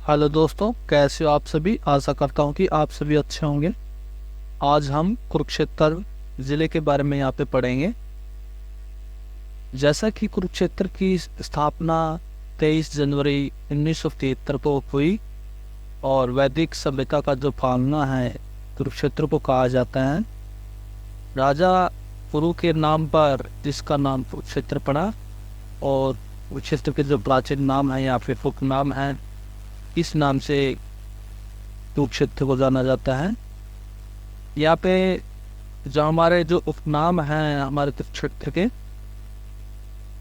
Hello दोस्तों, कैसे हो आप सभी। आशा करता हूँ कि आप सभी अच्छे होंगे। आज हम कुरुक्षेत्र ज़िले के बारे में यहाँ पे पढ़ेंगे। जैसा कि कुरुक्षेत्र की स्थापना 23 जनवरी 1973 को हुई और वैदिक सभ्यता का जो पालना है कुरुक्षेत्र को कहा जाता है। राजा कुरु के नाम पर जिसका नाम कुरुक्षेत्र पड़ा और कुरुक्षेत्र के जो प्राचीन नाम है या फिर उपनाम है, इस नाम से कुरुक्षेत्र को जाना जाता है। यहाँ पे जो हमारे जो उपनाम हैं हमारे कुरुक्षेत्र के,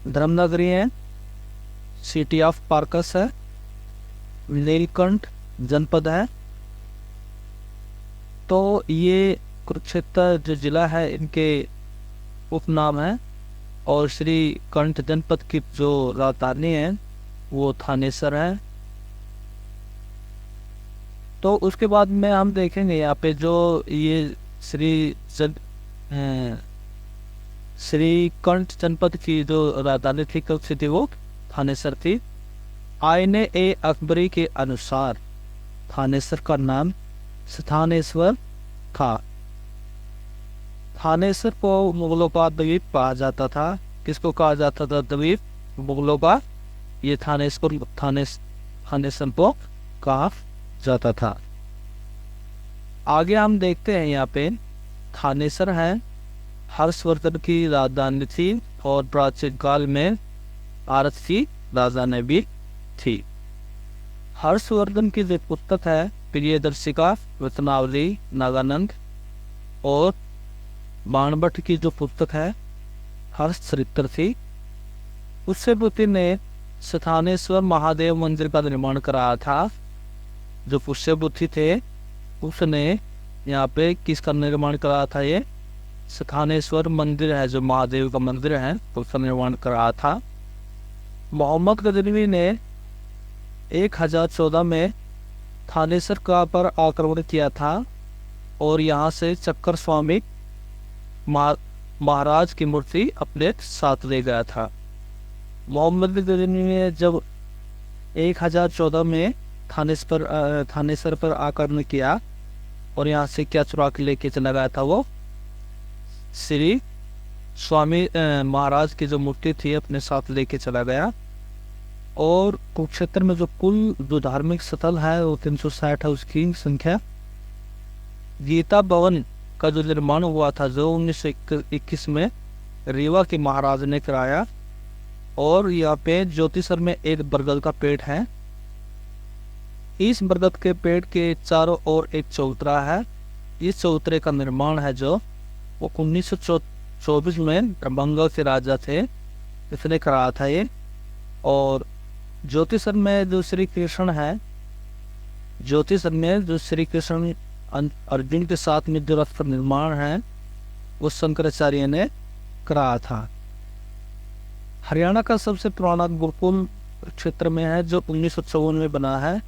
धर्मनगरी है, सिटी ऑफ पार्कस है, नीलकंठ जनपद है। तो ये कुरुक्षेत्र जो जिला है इनके उपनाम है। और श्री कंठ जनपद की जो राजधानी है वो थानेसर है। तो उसके बाद में हम देखेंगे यहाँ पे जो ये श्री कंठ जनपद की जो राजधानी थी कब से थी, वो थानेसर थी। आईने ए अकबरी के अनुसार थानेसर का नाम स्थानेश्वर था। थानेसर को मुगलों का द्वीप कहा जाता था। किसको कहा जाता था द्वीप? मुगलों का। ये थानेसर को कहा जाता था। आगे हम देखते हैं यहाँ पे थानेसर है हर्षवर्धन की राजधानी थी और प्राचीन काल में भारत की राजधानी भी थी। हर्षवर्धन की जो पुस्तक है प्रियदर्शिका, रत्नावली, नागानंद और बाणभट्ट की जो पुस्तक है हर्षचरित्र थी। पुष्यभूति ने स्थानेश्वर महादेव मंदिर का निर्माण कराया था। जो पुष्यभूति थे उसने यहाँ पे किसका निर्माण कराया था? ये स्थानेश्वर मंदिर है, जो महादेव का मंदिर है, उसका निर्माण कराया था। मोहम्मद गजनवी ने 1014 में थानेसर का पर आक्रमण किया था और यहाँ से चक्कर स्वामी महाराज की मूर्ति अपने साथ ले गया था। मोहम्मद गजनवी ने जब 1014 में थानेसर पर आक्रमण किया और यहाँ से क्या चुरा के लेके चला गया था? वो श्री स्वामी महाराज की जो मूर्ति थी अपने साथ लेके चला गया। और कुरुक्षेत्र में जो कुल जो धार्मिक स्थल है वो 360 है उसकी संख्या। गीता भवन का जो निर्माण हुआ था जो 1921 में रीवा के महाराज ने कराया। और यहाँ पे ज्योतिसर में एक बरगद का पेड़ है। इस बरगद के पेड़ के चारों ओर एक चौतरा है। इस चौतरे का निर्माण है जो वो 1924 में दरभंगा के राजा थे, इसने कराया था ये। और ज्योतिसर में जो श्री कृष्ण है, ज्योतिसर में जो श्री कृष्ण अर्जुन के साथ में जो रथ का निर्माण है वो शंकराचार्य ने कराया था। हरियाणा का सबसे पुराना गुरुकुल क्षेत्र में है जो 1954 में बना है।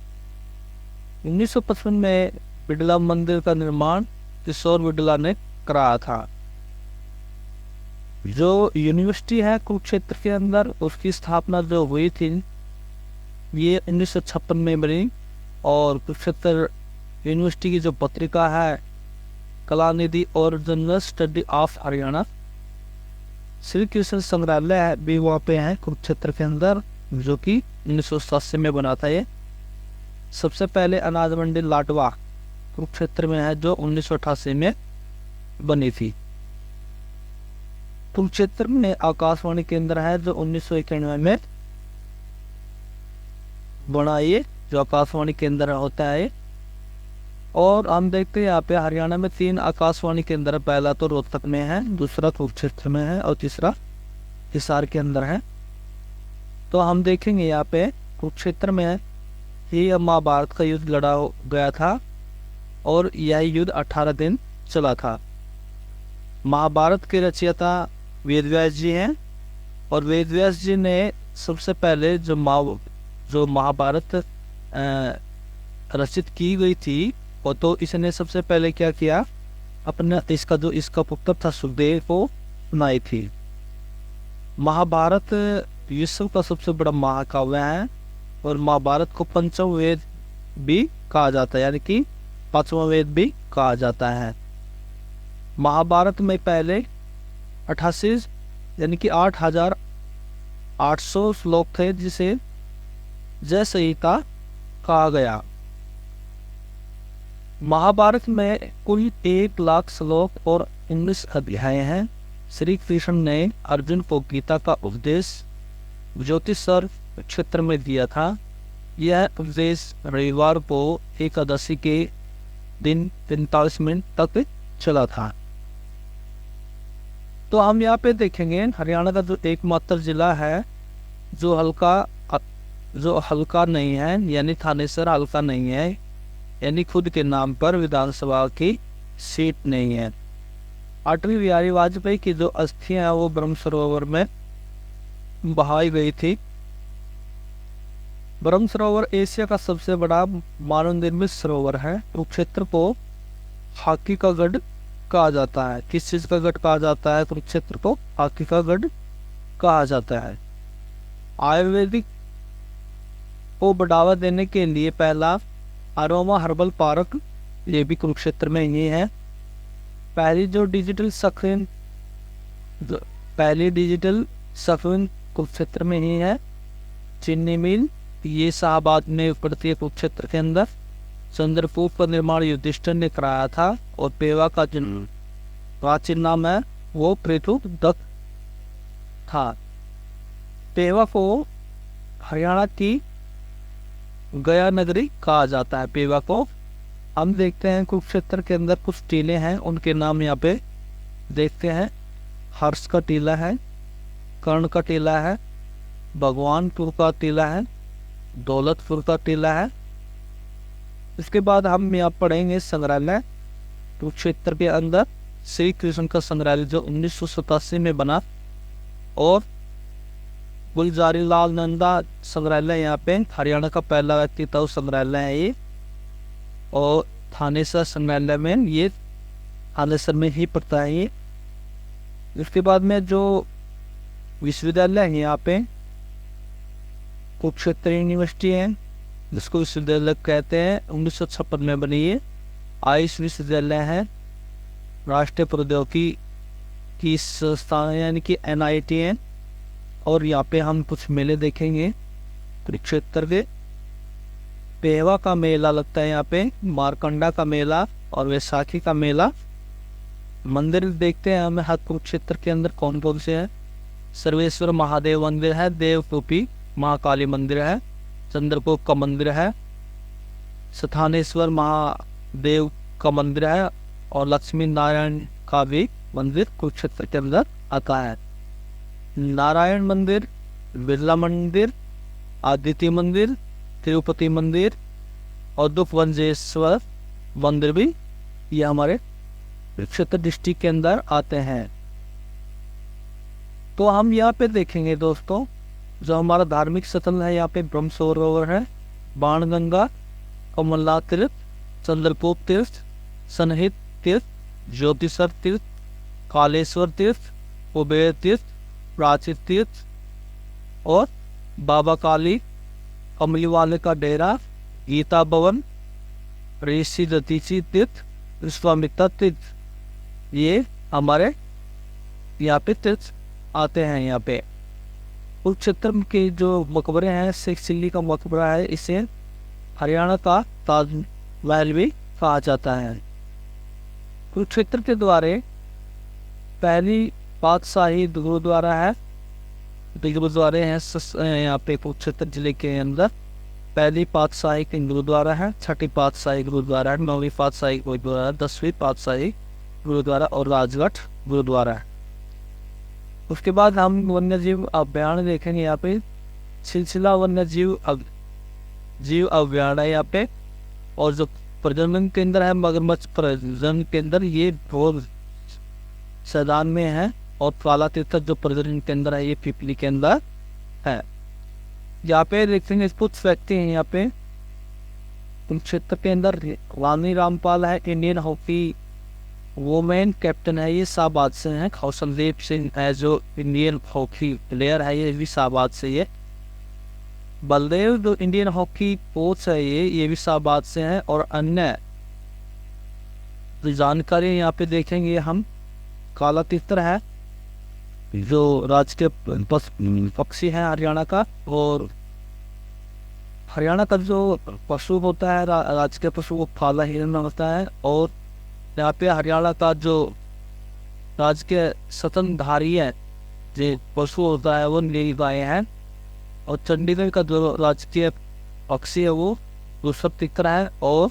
1955 में बिड़ला मंदिर का निर्माण किशोर बिड़ला ने कराया था। जो यूनिवर्सिटी है कुरुक्षेत्र के अंदर उसकी स्थापना जो हुई थी ये 1956 में बनी। और कुरुक्षेत्र यूनिवर्सिटी की जो पत्रिका है कलानिधि और general study of Haryana, Shri Krishna संग्रहालय है भी वहाँ पे है कुरुक्षेत्र के अंदर, जो कि 1987 में बना था। ये सबसे पहले अनाज मंडी लाडवा कुरुक्षेत्र में है जो 1988 में बनी थी। कुरुक्षेत्र में आकाशवाणी केंद्र है जो 1991 में बना, ये जो आकाशवाणी केंद्र होता है। और हम देखते हैं यहाँ पे हरियाणा में 3 आकाशवाणी केंद्र, पहला तो रोहतक में है, दूसरा कुरुक्षेत्र में है और तीसरा हिसार के अंदर है। तो हम देखेंगे यहाँ पे कुरुक्षेत्र में ही महाभारत का युद्ध लड़ा गया था और यह युद्ध 18 दिन चला था। महाभारत के रचयिता वेदव्यास जी हैं और वेदव्यास जी ने सबसे पहले जो महाभारत रचित की गई थी और तो इसने सबसे पहले क्या किया, अपना इसका पुत्र था सुखदेव को सुनाई थी। महाभारत विश्व का सबसे बड़ा महाकाव्य है और महाभारत को पंचम वेद भी कहा जाता है, यानी कि पांचवा वेद भी कहा जाता है। महाभारत में पहले 88 यानी कि 8,800 श्लोक थे, जिसे जय संहिता कहा गया। महाभारत में कुल 1 लाख श्लोक और 19 अध्याय हैं। श्री कृष्ण ने अर्जुन को गीता का उपदेश ज्योतिषर क्षेत्र में दिया था। यह उपदेश रविवार को एकादशी के दिन 45 मिनट तक चला था। तो हम यहाँ पे देखेंगे हरियाणा का जो एकमात्र जिला है जो हल्का नहीं है, यानी थानेसर हल्का नहीं है, यानी खुद के नाम पर विधानसभा की सीट नहीं है। अटल बिहारी वाजपेयी की जो अस्थियां हैं वो ब्रह्म सरोवर में बहाई गई थी। ब्रह्म सरोवर एशिया का सबसे बड़ा मानव निर्मित सरोवर है। कुरुक्षेत्र को हॉकी का गढ़ कहा जाता है। किस चीज का गढ़ कहा जाता है? कुरुक्षेत्र को हॉकी का गढ़ कहा जाता है। आयुर्वेदिक को बढ़ावा देने के लिए पहला अरोमा हर्बल पार्क ये भी कुरुक्षेत्र में ही है। पहली डिजिटल सफिन कुरुक्षेत्र में ही है। चीनी मिल ये शाहबाद में पड़ती है कुरुक्षेत्र के अंदर। चंद्रकूप का निर्माण युधिष्ठिर ने कराया था और पेवा का जो प्राचीन नाम है वो पृथुदत्त था। पेवा को हरियाणा की गया नगरी कहा जाता है। पेवा को हम देखते हैं कुरुक्षेत्र के अंदर कुछ टीले हैं, उनके नाम यहाँ पे देखते हैं। हर्ष का टीला है, कर्ण का टीला है, भगवानपुर का टीला है, दौलतपुर का टीला है। इसके बाद हम यहाँ पढ़ेंगे संग्रहालय। कुरुक्षेत्र के अंदर श्री कृष्ण का संग्रहालय जो 1987 में बना, और गुलजारी लाल नंदा संग्रहालय यहाँ पे हरियाणा का पहला व्यक्तित्व संग्रहालय है ये। और थानेसर संग्रहालय में ये थानेसर में ही पड़ता है ये। इसके बाद में जो विश्वविद्यालय है यहाँ पे कुरुक्षेत्र यूनिवर्सिटी है, जिसको विश्वविद्यालय कहते हैं। 1956 में बनी है। आयुष विश्वविद्यालय है। राष्ट्रीय प्रौद्योगिकी की संस्थान यानी कि NIT है। और यहाँ पे हम कुछ मेले देखेंगे कुरुक्षेत्र के। पेवा का मेला लगता है यहाँ पे, मारकंडा का मेला और वैसाखी का मेला। मंदिर देखते हैं हमें हर कुरुक्षेत्र के अंदर कौन कौन से हैं। सर्वेश्वर महादेव मंदिर है, देवरूपी महाकाली मंदिर है, चंद्रकोप का मंदिर है, स्थानेश्वर महादेव का मंदिर है, और लक्ष्मी नारायण का भी मंदिर कुरुक्षेत्र के अंदर आता है। नारायण मंदिर, बिरला मंदिर, आदित्य मंदिर, तिरुपति मंदिर और दुखवंजेश्वर मंदिर भी ये हमारे कुरुक्षेत्र डिस्ट्रिक्ट के अंदर आते हैं। तो हम यहाँ पे देखेंगे दोस्तों, जो हमारा धार्मिक स्थल है यहाँ पे ब्रह्म सरोवर है, बाणगंगा, कमलनाथ तीर्थ, चंद्रकूप तीर्थ, सनहित तीर्थ, ज्योतिषर तीर्थ, कालेश्वर तीर्थ, कुबेर तीर्थ, प्राचीन तीर्थ और बाबा काली, कमली वाले का डेरा, गीता भवन, ऋषि दतीची तीर्थ, विश्वामित्र तीर्थ, ये हमारे यहाँ पे तीर्थ आते हैं। यहाँ पे कुरुक्षेत्र के जो मकबरे हैं, शेख चिल्ली का मकबरा है, इसे हरियाणा का ताजमहल भी कहा जाता है। कुरुक्षेत्र के द्वारे पहली पातशाही गुरुद्वारा है, गुरुद्वारे हैं यहाँ पे कुरुक्षेत्र जिले के अंदर। पहली पातशाही के गुरुद्वारा है, छठी पातशाही गुरुद्वारा है, 9वीं पातशाही गुरुद्वारा, 10वीं पातशाही गुरुद्वारा और राजगढ़ गुरुद्वारा है। उसके बाद हम वन्य जीव अभ्यारण्य देखेंगे। यहाँ पे सिलसिला वन्य जीव अभ्यारण्य है यहाँ पे। और जो प्रजनन केंद्र है मगरमच्छ प्रजनन केंद्र, ये ढोल सैदान में है। और काला तीर्थ जो प्रजनन केंद्र है ये पिपली के अंदर है। यहाँ पे देखेंगे कुछ व्यक्ति हैं यहाँ पे कुरुक्षेत्र के अंदर। रानी रामपाल है, इंडियन हॉकी वोमेन कैप्टन है, ये शाहबाद से हैं। कौशलदीप सिंह है जो इंडियन हॉकी प्लेयर है, ये भी शाहबाद से। ये बलदेव जो इंडियन हॉकी कोच है ये भी शाहबाद से हैं। और अन्य जो जानकारी यहाँ पे देखेंगे हम, काला तीतर है जो राजकीय पक्षी है हरियाणा का। और हरियाणा का जो पशु होता है राजकीय पशु वो काला हिरण होता है। और यहाँ पे हरियाणा का जो राजकीय स्तनधारी है जो पशु होता है वो नीली गाय है। और चंडीगढ़ का जो राजकीय पक्षी है वो दूसरा तितर है। और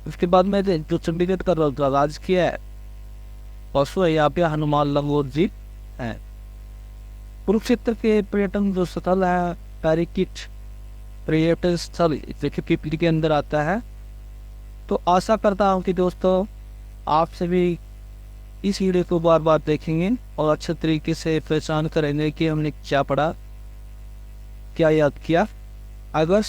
उसके बाद में जो चंडीगढ़ का राजकीय पशु है यहाँ पे हनुमान लंगोर जी है। कुरुक्षेत्र के पर्यटन जो स्थल है पैराकिट पर्यटन स्थल पीपली के अंदर आता है। तो आशा करता हूँ कि दोस्तों आप सभी इस वीडियो को बार बार देखेंगे और अच्छे तरीके से पहचान करेंगे कि हमने क्या पढ़ा, क्या याद किया। अगर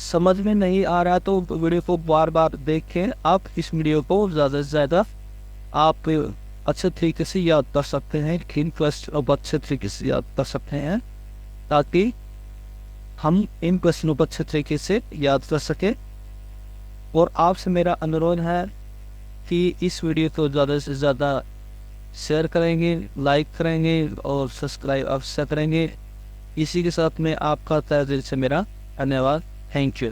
समझ में नहीं आ रहा तो वीडियो को बार बार देखें। आप इस वीडियो को ज़्यादा से ज़्यादा आप अच्छे तरीके से याद कर सकते हैं, इन क्वेश्चन अब अच्छे तरीके से याद कर सकते हैं ताकि हम इन क्वेश्चनों को अच्छे तरीके से याद कर सके। और आपसे मेरा अनुरोध है कि इस वीडियो को ज़्यादा से ज़्यादा शेयर करेंगे, लाइक करेंगे और सब्सक्राइब अवश्य करेंगे। इसी के साथ में आपका तहे दिल से मेरा धन्यवाद। Thank you.